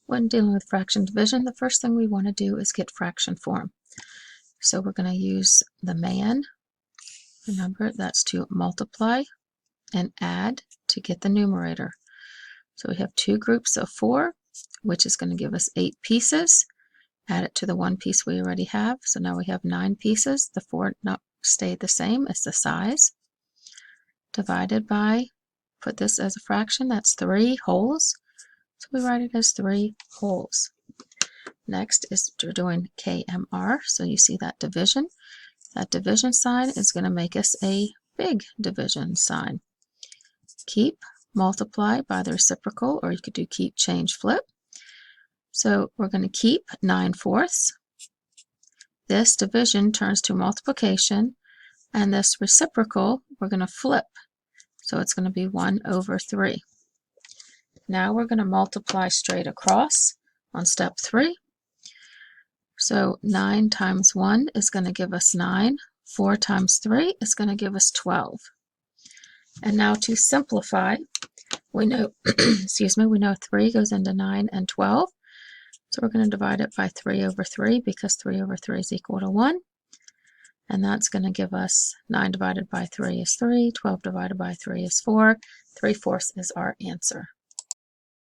When dealing with fraction division, the first thing we want to do is get fraction form. So we're going to use the man. Remember, that's to multiply and add to get the numerator. So we have two groups of 4, which is going to give us 8 pieces. Add it to the one piece we already have. So now we have 9 pieces. The 4 not stayed the same as the size. Divided by, put this as a fraction, that's 3 wholes. So we write it as 3 wholes. Next is we're doing KMR. So you see that division. That division sign is going to make us a big division sign. Keep, multiply by the reciprocal, or you could do keep, change, flip. So we're going to keep 9/4. This division turns to multiplication, and this reciprocal we're going to flip. So it's going to be 1/3. Now we're going to multiply straight across on step 3. So 9 times 1 is going to give us 9. 4 times 3 is going to give us 12. And now to simplify, we know, we know 3 goes into 9 and 12. So we're going to divide it by 3/3 because 3/3 is equal to 1. And that's going to give us 9 divided by 3 is 3, 12 divided by 3 is 4. 3/4 is our answer.